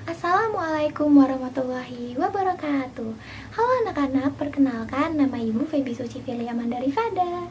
Assalamualaikum warahmatullahi wabarakatuh. Halo anak-anak, perkenalkan nama Ibu Feby Sucivili Amanda Rifada.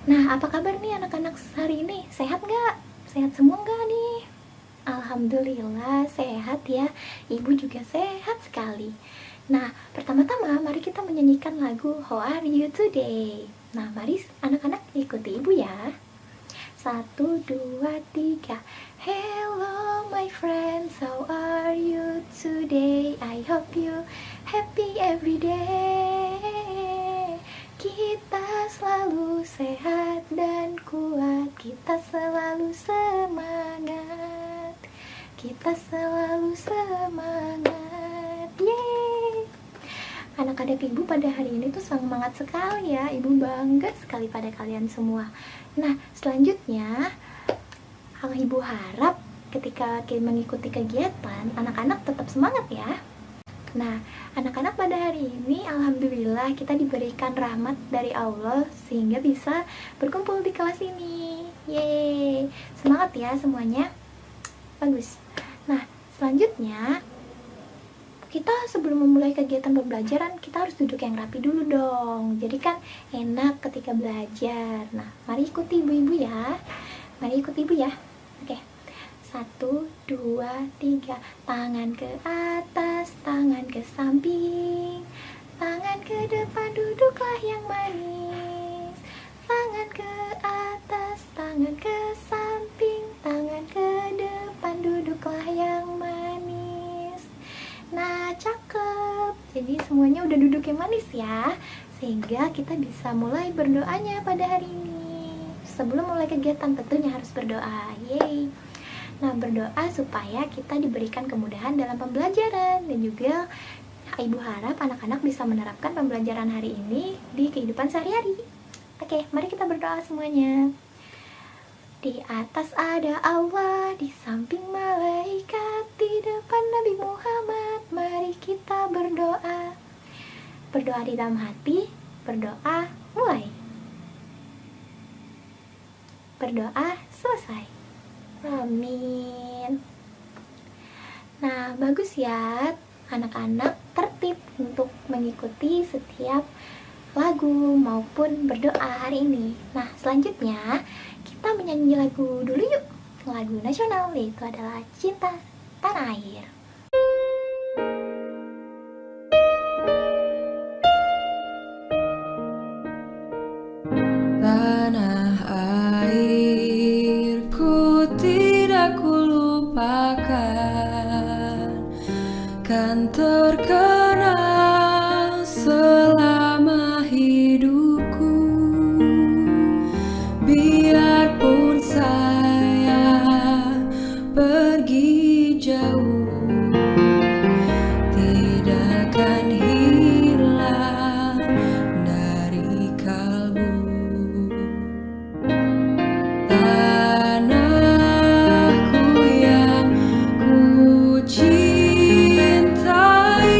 Nah, apa kabar nih anak-anak hari ini? Sehat nggak? Sehat semua nggak nih? Alhamdulillah sehat ya. Ibu juga sehat sekali. Nah, pertama-tama mari kita menyanyikan lagu How Are You Today. Nah, mari anak-anak ikuti Ibu ya. 1, 2, 3. Hello my friends, how are you today? I hope you happy every day. Kita selalu sehat dan kuat, kita selalu semangat. Kita selalu semangat. Yeay! Anak-anak Ibu pada hari ini tuh semangat sekali ya. Ibu bangga sekali pada kalian semua. Nah, selanjutnya Ibu harap ketika mengikuti kegiatan, anak-anak tetap semangat ya. Nah, anak-anak pada hari ini alhamdulillah kita diberikan rahmat dari Allah sehingga bisa berkumpul di kelas ini. Yeay! Semangat ya semuanya. Bagus. Nah, selanjutnya kita sebelum memulai kegiatan pembelajaran, kita harus duduk yang rapi dulu dong. Jadi kan enak ketika belajar. Nah, mari ikuti ibu-ibu ya. Mari ikuti ibu ya. Oke. 1, 2, 3. Tangan ke atas, tangan ke samping. Tangan ke depan, duduklah yang manis. Tangan ke atas, tangan ke samping. Tangan ke depan, duduklah yang manis. Nah, cakep. Jadi semuanya udah duduk yang manis ya. Sehingga kita bisa mulai berdoanya pada hari ini. Sebelum mulai kegiatan tentunya harus berdoa. Yeay. Nah, berdoa supaya kita diberikan kemudahan dalam pembelajaran. Dan juga Ibu harap anak-anak bisa menerapkan pembelajaran hari ini di kehidupan sehari-hari. Oke, mari kita berdoa semuanya. Di atas ada Allah, di samping malaikat, di depan Nabi Muhammad. Mari kita berdoa. Berdoa di dalam hati, berdoa mulai. Berdoa selesai. Amin. Nah, bagus ya anak-anak tertib untuk mengikuti setiap lagu maupun berdoa hari ini. Nah, selanjutnya kita menyanyi lagu dulu yuk. Lagu nasional yaitu adalah Cinta Tanah Air. Tanah airku tidak kulupakan, kan terkenang selama hidupku. Biarpun saya pergi jauh, tidak akan hilang dari kalbu. Tanahku yang ku cintai,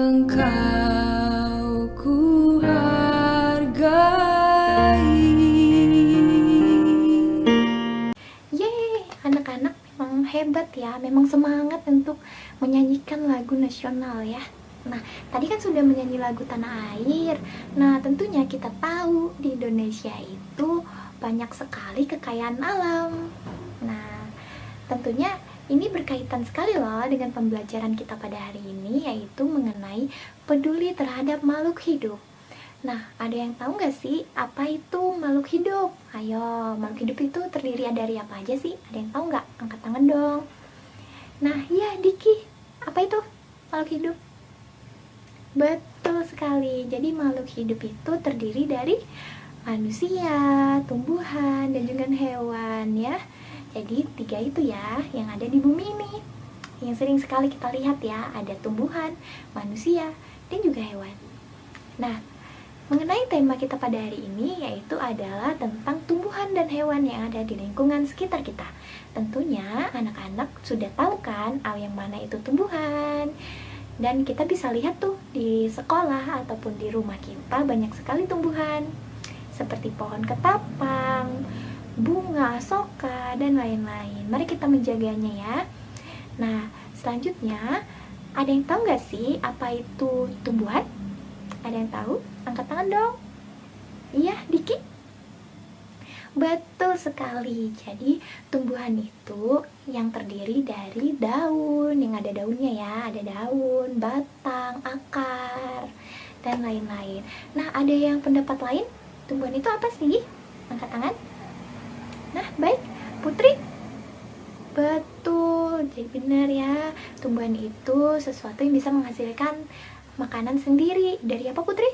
engkau ku hargai. Yeay, anak-anak memang hebat ya, memang semangat untuk menyanyikan lagu nasional ya. Nah, tadi kan sudah menyanyi lagu Tanah Air. Nah, tentunya kita tahu di Indonesia itu banyak sekali kekayaan alam. Nah, tentunya ini berkaitan sekali loh dengan pembelajaran kita pada hari ini, yaitu mengenai peduli terhadap makhluk hidup. Nah, ada yang tahu nggak sih apa itu makhluk hidup? Ayo, makhluk hidup itu terdiri dari apa aja sih? Ada yang tahu nggak? Angkat tangan dong. Nah, iya Diki, apa itu makhluk hidup? Betul sekali. Jadi makhluk hidup itu terdiri dari manusia, tumbuhan, dan juga hewan ya. Jadi 3 itu ya yang ada di bumi ini. Yang sering sekali kita lihat ya, ada tumbuhan, manusia, dan juga hewan. Nah, mengenai tema kita pada hari ini yaitu adalah tentang tumbuhan dan hewan yang ada di lingkungan sekitar kita. Tentunya anak-anak sudah tahu kan yang mana itu tumbuhan. Dan kita bisa lihat tuh di sekolah ataupun di rumah kita banyak sekali tumbuhan seperti pohon ketapang, bunga, asoka, dan lain-lain. Mari kita menjaganya ya. Nah, selanjutnya, ada yang tahu nggak sih apa itu tumbuhan? Ada yang tahu? Angkat tangan dong. Iya, Diki? Betul sekali. Jadi, tumbuhan itu yang terdiri dari daun, yang ada daunnya ya. Ada daun, batang, akar, dan lain-lain. Nah, ada yang pendapat lain? Tumbuhan itu apa sih? Angkat tangan. Nah, baik. Putri? Betul, jadi benar ya. Tumbuhan itu sesuatu yang bisa menghasilkan makanan sendiri. Dari apa, Putri?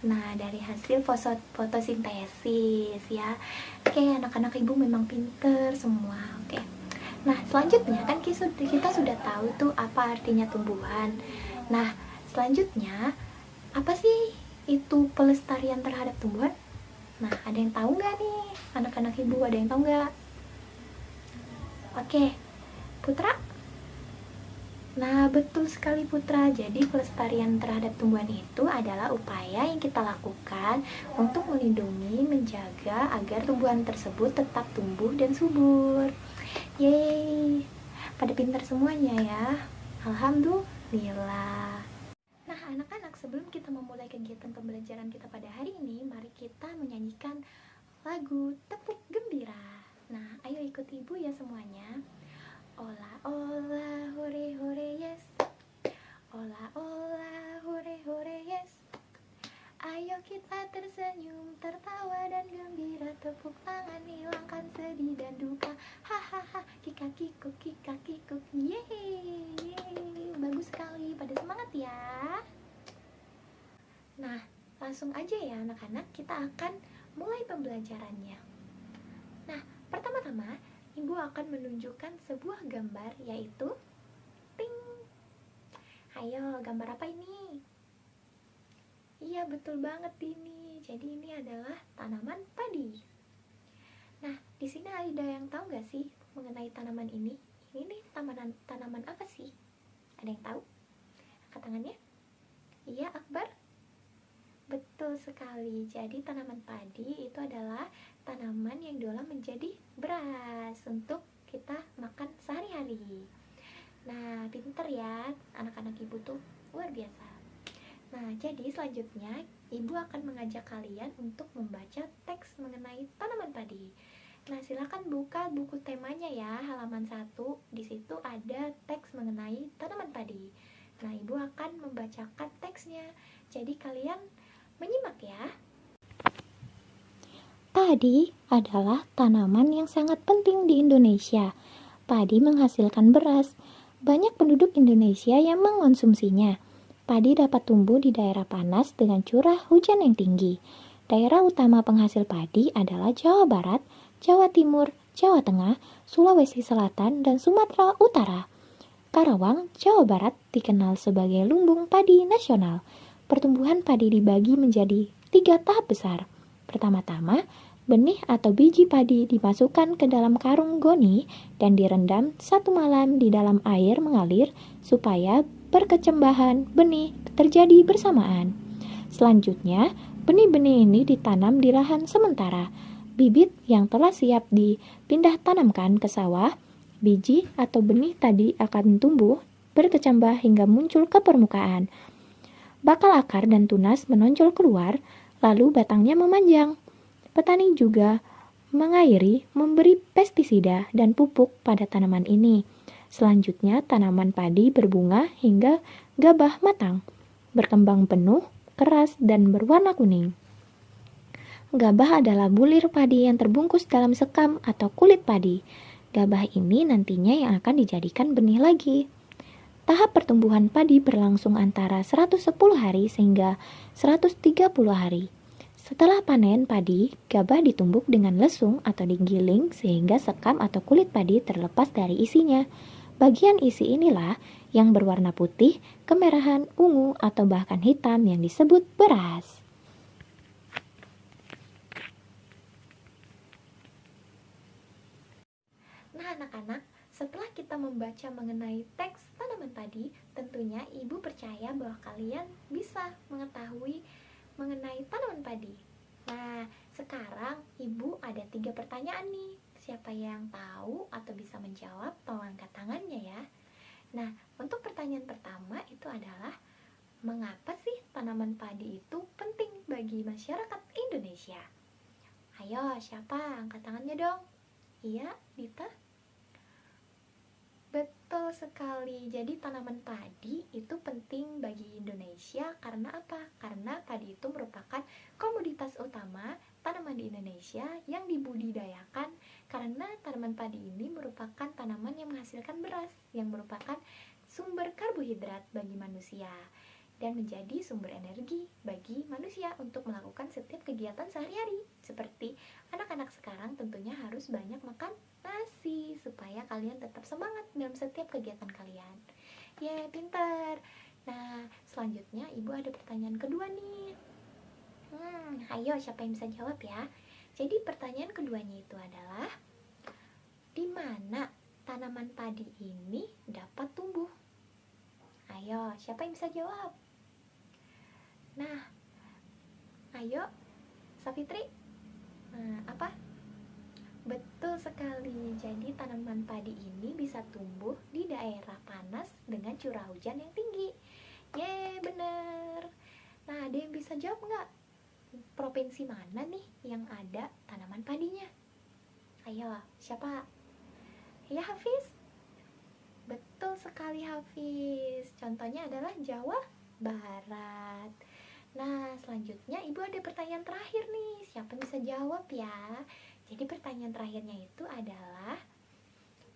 Nah, dari hasil fotosintesis ya. Oke, anak-anak ibu memang pinter semua. Oke. Nah, selanjutnya kan kita sudah tahu tuh apa artinya tumbuhan. Nah, selanjutnya apa sih itu pelestarian terhadap tumbuhan? Nah, ada yang tahu nggak nih? Anak-anak ibu ada yang tahu nggak? Oke, Putra? Nah, betul sekali Putra. Jadi pelestarian terhadap tumbuhan itu adalah upaya yang kita lakukan untuk melindungi, menjaga agar tumbuhan tersebut tetap tumbuh dan subur. Yeay, pada pintar semuanya ya. Alhamdulillah. Nah, anak-anak, sebelum kita memulai kegiatan pembelajaran kita pada hari ini, mari kita menyanyikan lagu Tepuk Gembira. Nah, ayo ikut ibu ya semuanya. Ola ola hore hore yes. Ola ola hore hore yes. Ayo kita tersenyum, tertawa dan gembira, tepuk tangan hilangkan sedih dan duka. Hahaha, kika kikuk, yeay. Bagus sekali, pada semangat ya. Nah, langsung aja ya anak-anak, kita akan mulai pembelajarannya. Nah, pertama-tama ibu akan menunjukkan sebuah gambar, yaitu ting. Ayo, gambar apa ini? Iya, betul banget ini. Jadi ini adalah tanaman padi. Nah, di sini ada yang tahu nggak sih mengenai tanaman ini? Ini nih tanaman apa sih? Ada yang tahu? Angkat tangannya. Iya, Akbar? Betul sekali. Jadi tanaman padi itu adalah tanaman yang diolah menjadi beras untuk kita makan sehari-hari. Nah, pinter ya anak-anak ibu tuh, luar biasa. Nah, jadi selanjutnya ibu akan mengajak kalian untuk membaca teks mengenai tanaman padi. Nah, silakan buka buku temanya ya, halaman 1. Di situ ada teks mengenai tanaman padi. Nah, ibu akan membacakan teksnya. Jadi kalian menyimak ya. Padi adalah tanaman yang sangat penting di Indonesia. Padi menghasilkan beras. Banyak penduduk Indonesia yang mengonsumsinya. Padi dapat tumbuh di daerah panas dengan curah hujan yang tinggi. Daerah utama penghasil padi adalah Jawa Barat, Jawa Timur, Jawa Tengah, Sulawesi Selatan, dan Sumatera Utara. Karawang, Jawa Barat dikenal sebagai lumbung padi nasional. Pertumbuhan padi dibagi menjadi 3 tahap besar. Pertama-tama, benih atau biji padi dimasukkan ke dalam karung goni dan direndam 1 malam di dalam air mengalir supaya perkecambahan benih terjadi bersamaan. Selanjutnya, benih-benih ini ditanam di lahan sementara. Bibit yang telah siap dipindah tanamkan ke sawah, biji atau benih tadi akan tumbuh berkecambah hingga muncul ke permukaan. Bakal akar dan tunas menonjol keluar, lalu batangnya memanjang. Petani juga mengairi, memberi pestisida dan pupuk pada tanaman ini. Selanjutnya, tanaman padi berbunga hingga gabah matang, berkembang penuh, keras, dan berwarna kuning. Gabah adalah bulir padi yang terbungkus dalam sekam atau kulit padi. Gabah ini nantinya yang akan dijadikan benih lagi. Tahap pertumbuhan padi berlangsung antara 110 hari sehingga 130 hari. Setelah panen padi, gabah ditumbuk dengan lesung atau digiling sehingga sekam atau kulit padi terlepas dari isinya. Bagian isi inilah yang berwarna putih, kemerahan, ungu, atau bahkan hitam yang disebut beras. Nah, anak-anak, setelah kita membaca mengenai teks tanaman padi, tentunya ibu percaya bahwa kalian bisa mengetahui mengenai tanaman padi. Nah, Sekarang Ibu ada 3 pertanyaan nih. Siapa yang tahu atau bisa menjawab, tolong angkat tangannya ya. Nah, untuk pertanyaan pertama itu adalah, mengapa sih tanaman padi itu penting bagi masyarakat Indonesia? Ayo, siapa? Angkat tangannya dong. Iya, Dita? Betul sekali. Jadi tanaman padi itu penting bagi Indonesia karena apa? Karena padi itu merupakan komoditas utama tanaman di Indonesia yang dibudidayakan, karena tanaman padi ini merupakan tanaman yang menghasilkan beras yang merupakan sumber karbohidrat bagi manusia dan menjadi sumber energi bagi manusia untuk melakukan setiap kegiatan sehari-hari. Seperti anak-anak sekarang tentunya harus banyak makan nasi supaya kalian tetap semangat dalam setiap kegiatan kalian. Ya, pintar. Nah, selanjutnya Ibu ada pertanyaan kedua nih. Ayo siapa yang bisa jawab ya? Jadi pertanyaan keduanya itu adalah, di mana tanaman padi ini dapat tumbuh? Ayo, siapa yang bisa jawab? Nah, ayo, Safitri. Apa? Betul sekali. Jadi tanaman padi ini bisa tumbuh di daerah panas dengan curah hujan yang tinggi. Yeay, bener. Nah, ada yang bisa jawab nggak? Provinsi mana nih yang ada tanaman padinya? Ayo, siapa? Ya, Hafiz? Betul sekali, Hafiz. Contohnya adalah Jawa Barat. Nah, selanjutnya Ibu ada pertanyaan terakhir nih. Siapa bisa jawab ya? Jadi pertanyaan terakhirnya itu adalah,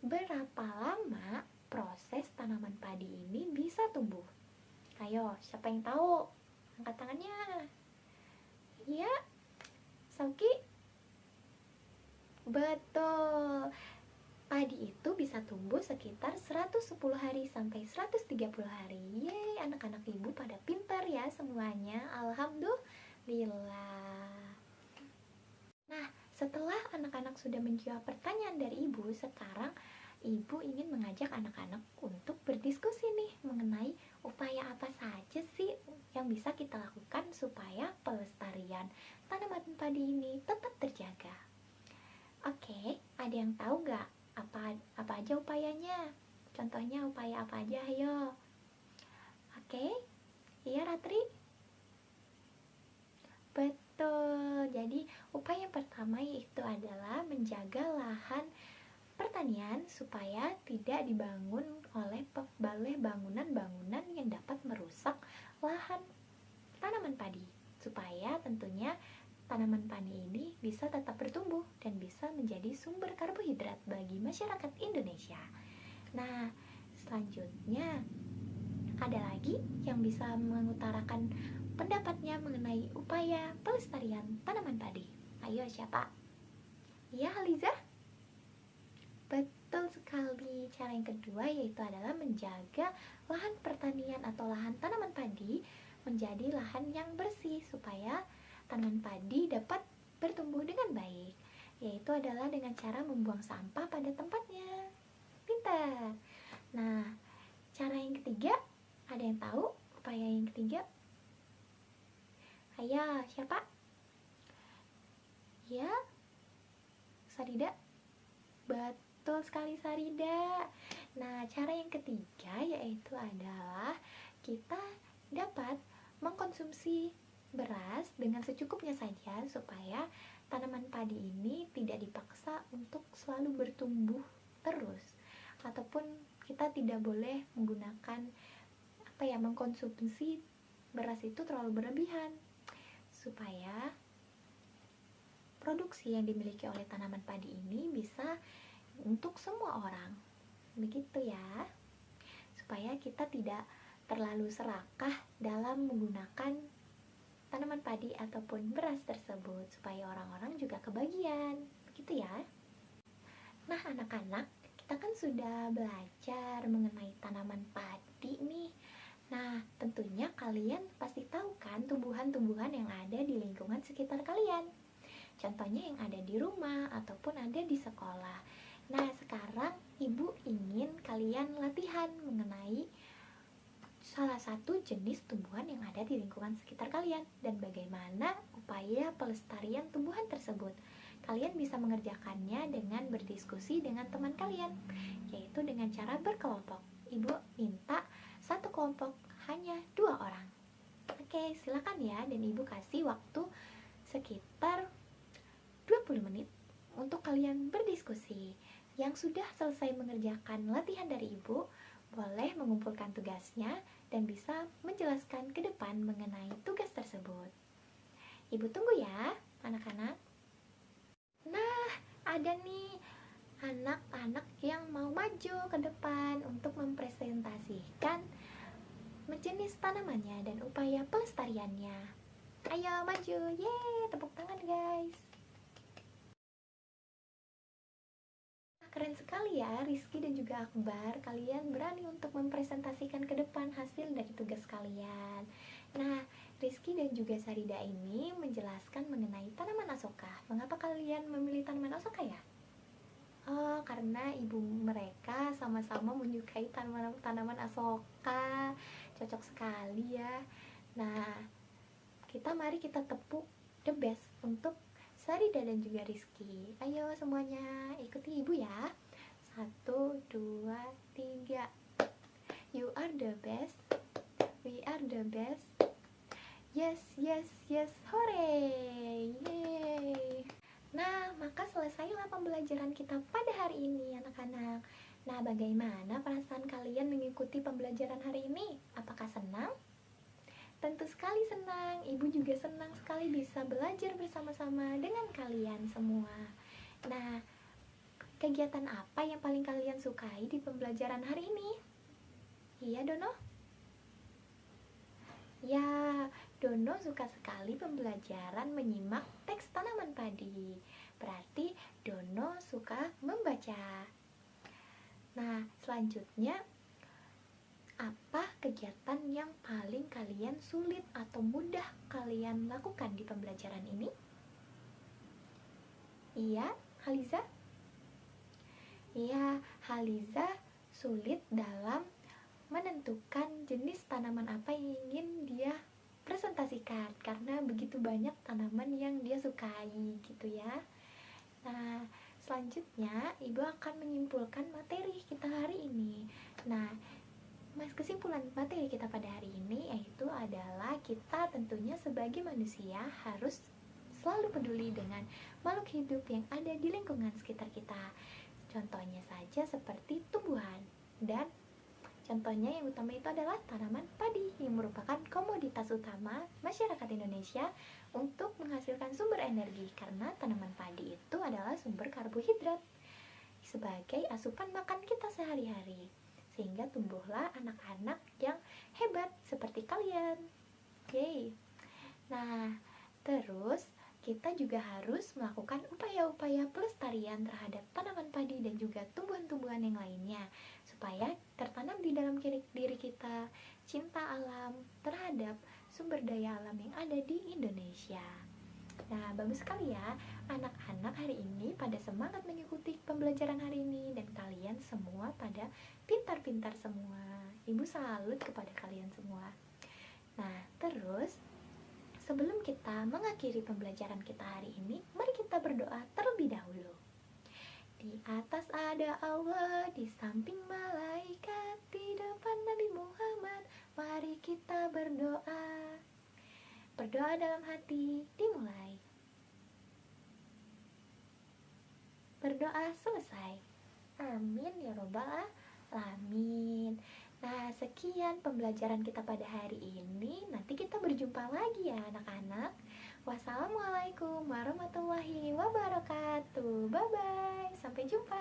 berapa lama proses tanaman padi ini bisa tumbuh? Ayo, siapa yang tahu? Angkat tangannya. Iya, Sauki? Betul. Padi itu bisa tumbuh sekitar 110 hari sampai 130 hari. Yeay, anak-anak Ibu pada pintar ya semuanya. Alhamdulillah. Nah, setelah anak-anak sudah menjawab pertanyaan dari Ibu, sekarang Ibu ingin mengajak anak-anak untuk berdiskusi nih mengenai upaya apa saja sih yang bisa kita lakukan supaya pelestarian tanaman padi ini tetap terjaga. Oke, ada yang tahu nggak apa aja upayanya? Contohnya upaya apa aja, ayo. Oke, iya Ratri? Betul, jadi upaya yang pertama itu adalah menjaga lahan pertanian supaya tidak dibangun oleh bangunan-bangunan yang dapat merusak lahan tanaman padi, supaya tentunya tanaman padi ini bisa tetap bertumbuh dan bisa menjadi sumber karbohidrat bagi masyarakat Indonesia. Nah, selanjutnya ada lagi yang bisa mengutarakan pendapatnya mengenai upaya pelestarian tanaman padi. Ayo, siapa? Ya, Haliza? Betul sekali. Cara yang kedua yaitu adalah menjaga lahan pertanian atau lahan tanaman padi menjadi lahan yang bersih supaya tanaman padi dapat bertumbuh dengan baik, yaitu adalah dengan cara membuang sampah pada tempatnya. Pintar. Nah, cara yang ketiga, ada yang tahu upaya yang ketiga? Ayo, siapa? Ya, Sarida? Betul sekali, Sarida. Nah, cara yang ketiga yaitu adalah kita dapat mengkonsumsi beras dengan secukupnya saja supaya tanaman padi ini tidak dipaksa untuk selalu bertumbuh terus, ataupun kita tidak boleh menggunakan mengkonsumsi beras itu terlalu berlebihan, supaya produksi yang dimiliki oleh tanaman padi ini bisa untuk semua orang. Begitu ya. Supaya kita tidak terlalu serakah dalam menggunakan tanaman padi ataupun beras tersebut, supaya orang-orang juga kebagian. Begitu ya. Nah, anak-anak, kita kan sudah belajar mengenai tanaman padi nih. Nah, tentunya kalian pasti tahu kan tumbuhan-tumbuhan yang ada di lingkungan sekitar kalian. Contohnya yang ada di rumah ataupun ada di sekolah. Nah, sekarang Ibu ingin kalian latihan mengenai salah satu jenis tumbuhan yang ada di lingkungan sekitar kalian dan bagaimana upaya pelestarian tumbuhan tersebut. Kalian bisa mengerjakannya dengan berdiskusi dengan teman kalian, yaitu dengan cara berkelompok. Ibu minta satu kelompok hanya 2 orang. Oke, silakan ya, dan ibu kasih waktu sekitar 20 menit untuk kalian berdiskusi. Yang sudah selesai mengerjakan latihan dari ibu, boleh mengumpulkan tugasnya dan bisa menjelaskan ke depan mengenai tugas tersebut. Ibu tunggu ya, anak-anak. Nah, ada nih anak-anak yang mau maju ke depan untuk mempresentasikan jenis tanamannya dan upaya pelestariannya. Ayo maju, yeay, tepuk tangan guys. Keren sekali ya, Rizky dan juga Akbar. Kalian berani untuk mempresentasikan ke depan hasil dari tugas kalian. Nah, Rizky dan juga Sarida ini menjelaskan mengenai tanaman asoka. Mengapa kalian memilih tanaman asoka ya? Oh, karena ibu mereka sama-sama menyukai tanaman asoka. Cocok sekali ya. Nah, mari kita tepuk the best untuk Sarida dan juga Rizky. Ayo semuanya ikuti ibu ya. 1, 2, 3. You are the best. We are the best. Yes, yes, yes. Hore. Yeay. Nah, maka selesailah pembelajaran kita pada hari ini, anak-anak. Nah, bagaimana perasaan kalian mengikuti pembelajaran hari ini? Apakah senang? Tentu sekali senang. Ibu juga senang sekali bisa belajar bersama-sama dengan kalian semua. Nah, kegiatan apa yang paling kalian sukai di pembelajaran hari ini? Iya, Dono? Ya, Dono suka sekali pembelajaran menyimak teks tanaman padi. Berarti Dono suka membaca. Nah, selanjutnya, apa kegiatan yang paling kalian sulit atau mudah kalian lakukan di pembelajaran ini? Iya, Haliza? Iya, Haliza sulit dalam menentukan jenis tanaman apa yang ingin dia presentasikan karena begitu banyak tanaman yang dia sukai gitu ya. Nah, selanjutnya ibu akan menyimpulkan materi kita hari ini. Nah, kesimpulan materi kita pada hari ini yaitu adalah kita tentunya sebagai manusia harus selalu peduli dengan makhluk hidup yang ada di lingkungan sekitar kita. Contohnya saja seperti tumbuhan, dan contohnya yang utama itu adalah tanaman padi yang merupakan komoditas utama masyarakat Indonesia untuk menghasilkan sumber energi karena tanaman padi itu adalah sumber karbohidrat sebagai asupan makan kita sehari-hari. Sehingga tumbuhlah anak-anak yang hebat seperti kalian. Yeay. Nah, terus kita juga harus melakukan upaya-upaya pelestarian terhadap tanaman padi dan juga tumbuhan-tumbuhan yang lainnya supaya tertanam di dalam diri kita cinta alam terhadap sumber daya alam yang ada di Indonesia. Nah, bagus sekali ya, anak-anak hari ini pada semangat mengikuti pembelajaran hari ini dan kalian semua pada pintar-pintar semua. Ibu salut kepada kalian semua. Nah, terus sebelum kita mengakhiri pembelajaran kita hari ini, mari kita berdoa terlebih dahulu. Di atas ada Allah, di samping malaikat, di depan Nabi Muhammad, mari kita berdoa. Berdoa dalam hati dimulai. Berdoa selesai. Amin ya robbal alamin. Nah, sekian pembelajaran kita pada hari ini. Nanti kita berjumpa lagi ya anak-anak. Wassalamualaikum warahmatullahi wabarakatuh. Bye-bye. Sampai jumpa.